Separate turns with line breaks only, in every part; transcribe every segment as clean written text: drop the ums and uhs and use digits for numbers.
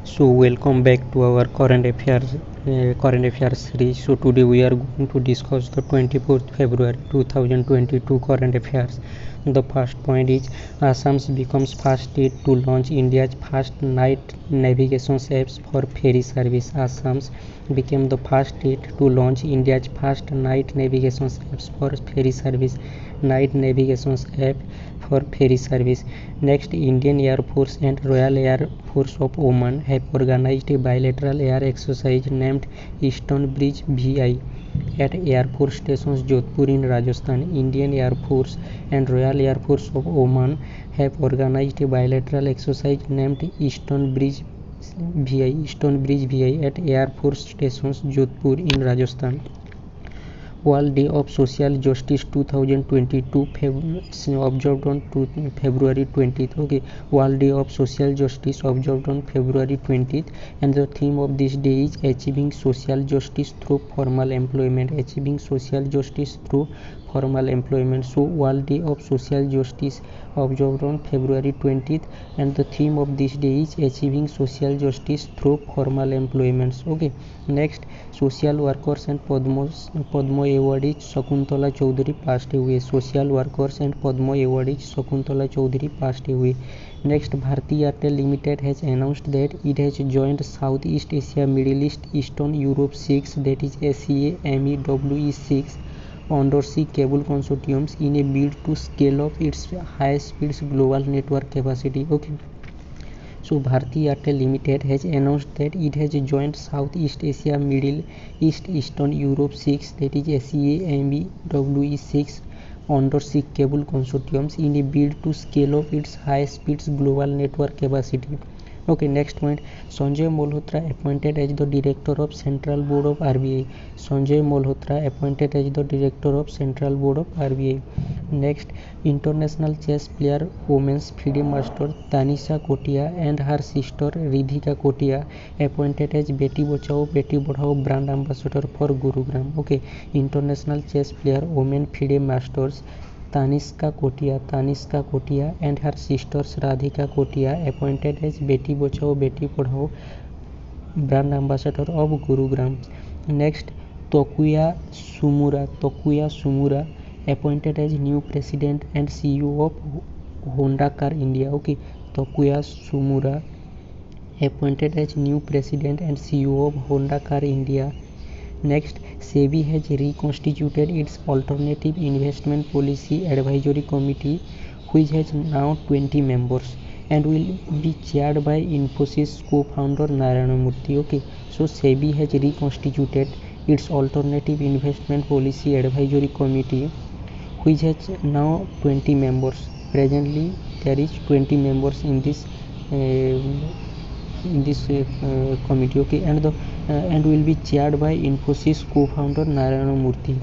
So welcome back to our current affairs series. So today we are going to discuss the 24th February 2022 current affairs. The first point is Assam becomes first state to launch India's first night navigation apps for ferry service. Assam became the first state to launch India's first night navigation apps for ferry service. Night navigation app for ferry service. Next, Indian Air Force and Royal Air Force of Oman have organized a bilateral air exercise named Eastern Bridge VI at Air Force Stations Jodhpur in Rajasthan. Indian Air Force and Royal Air Force of Oman have organized a bilateral exercise named Eastern Bridge VI at Air Force Stations Jodhpur in Rajasthan. World Day of Social Justice 2022 observed on February 20th. Okay, World Day of Social Justice observed on February 20th, and the theme of this day is achieving social justice through formal employment. Achieving social justice through formal employment. So World Day of Social Justice observed on February 20th, and the theme of this day is achieving social justice through formal employments. Okay, next, social workers and Padma awardee Shakuntala Chaudhary passed away. Social workers and Padma awardee Shakuntala Chaudhary passed away. Next, Bharti Airtel Limited has announced that it has joined Southeast Asia Middle East Eastern Europe 6, that is SEA MEWE 6 undersea cable consortiums in a bid to scale up its high speed global network capacity. Okay, so Bharti Airtel Limited has announced that it has joined Southeast Asia Middle East Eastern Europe 6, that is SEA MEWE 6 undersea cable consortiums in a bid to scale up its high speed global network capacity. Okay, next point, Sanjay Malhotra appointed as the director of Central Board of RBI. Sanjay Malhotra appointed as the director of Central Board of RBI. Next, international chess player women's FIDE master Tanisha Kotia and her sister Ridhika Kotia appointed as Beti Bachao Beti Badhao brand ambassador for Gurugram. Okay, international chess player women FIDE masters Tanishka Kotia and her sisters Radhika Kotia appointed as Beti Bachao Beti Padhao brand ambassador of Gurugram. Next, Tokuya Sumura appointed as new president and CEO of Honda Car India. Okay, Tokuya Sumura appointed as new president and CEO of Honda Car India. Next, SEBI has reconstituted its Alternative Investment Policy Advisory Committee, which has now 20 members and will be chaired by Infosys co-founder Narayana Murthy. Okay, so SEBI has reconstituted its Alternative Investment Policy Advisory Committee, which has now 20 members. Presently, there is 20 members in this committee. Okay, and will be chaired by Infosys co-founder Narayana Murthy.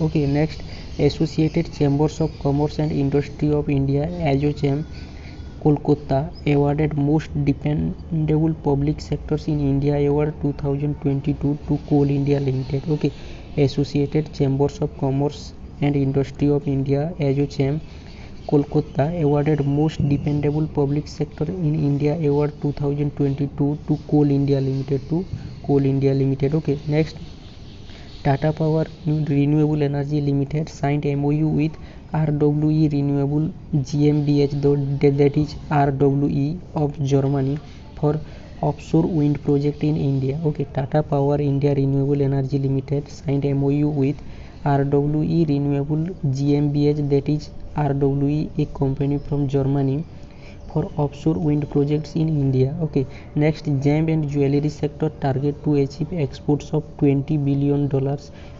Okay, next, Associated Chambers of Commerce and Industry of India ASSOCHAM Kolkata awarded Most Dependable Public Sectors in India Award 2022 to Coal India Limited. Okay, Associated Chambers of Commerce and Industry of India ASSOCHAM Kolkata awarded Most Dependable Public Sector in India Award 2022 to Coal India Limited. Okay, next, Tata Power Renewable Energy Limited signed MOU with RWE Renewable GmbH, that is RWE of Germany, for offshore wind project in India. Okay, Tata Power India Renewable Energy Limited signed MOU with RWE Renewable GmbH, that is RWE, a company from Germany, for offshore wind projects in India. Okay, next, gem and jewelry sector target to achieve exports of $20 billion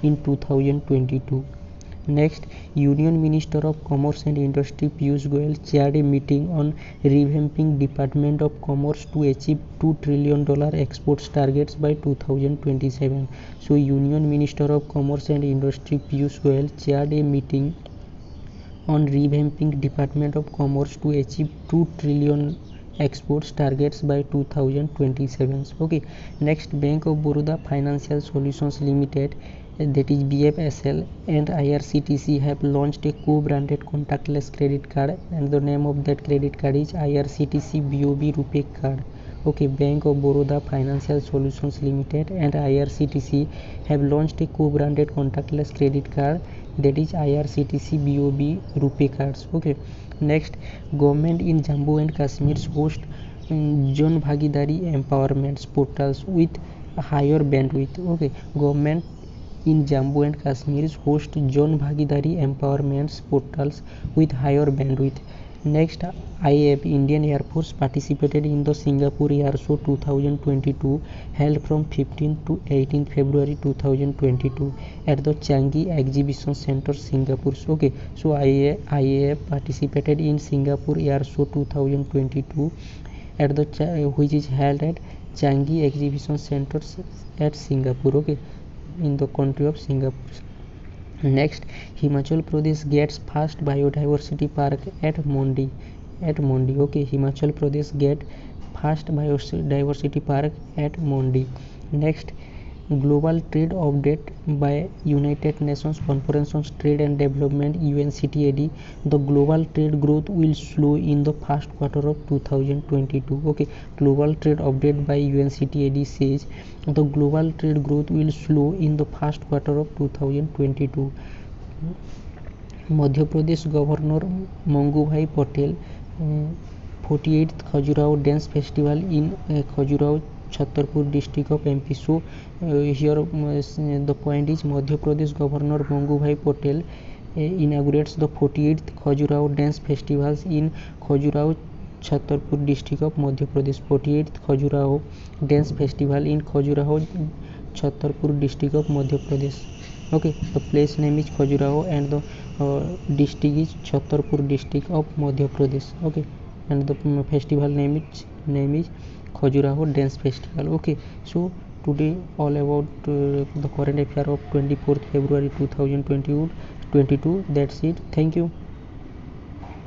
in 2022. Next, Union Minister of Commerce and Industry Piyush Goyal chaired a meeting on revamping Department of Commerce to achieve $2 trillion exports targets by 2027. So, Union Minister of Commerce and Industry Piyush Goyal chaired a meeting on revamping Department of Commerce to achieve 2 trillion exports targets by 2027. Okay, next, Bank of Baroda Financial Solutions Limited, that is BFSL, and IRCTC have launched a co-branded contactless credit card, and the name of that credit card is IRCTC BOB Rupee card. Okay, Bank of Baroda Financial Solutions Limited and IRCTC have launched a co-branded contactless credit card, that is IRCTC BOB Rupee cards. Okay, next, government in Jammu and Kashmir host Jan Bhagidari empowerment portals with higher bandwidth. Okay, government in Jammu and Kashmir host Jan Bhagidari empowerment portals with higher bandwidth. Next, IAF Indian Air Force participated in the Singapore Air Show 2022 held from 15th to 18th February 2022 at the Changi Exhibition Center, Singapore. Okay, so IAF participated in Singapore Air Show 2022 at the which is held at Changi Exhibition Center at Singapore. Okay, in the country of Singapore. Next, Himachal Pradesh gets first biodiversity park at Mondi. Okay, Himachal Pradesh get first biodiversity park at Mondi. Next, global trade update by United Nations Conference on Trade and Development UNCTAD. The global trade growth will slow in the first quarter of 2022. Okay, global trade update by UNCTAD says the global trade growth will slow in the first quarter of 2022. Madhya Pradesh governor Mangubhai Patel 48th Khajuraho Dance Festival in Khajuraho Chhatarpur district of MP. So here the point is Madhya Pradesh Governor Mangubhai Patel inaugurates the 48th Khajuraho Dance Festivals in Khajuraho Chhatarpur district of Madhya Pradesh. 48th Khajuraho Dance Festival in Khajuraho Chhatarpur district of Madhya Pradesh. Okay, the place name is Khajuraho and the district is Chhatarpur district of Madhya Pradesh. Okay, and the festival name is Khajuraho Dance Festival. Okay, so today all about the current affair of 24th February 2022. That's it. Thank you.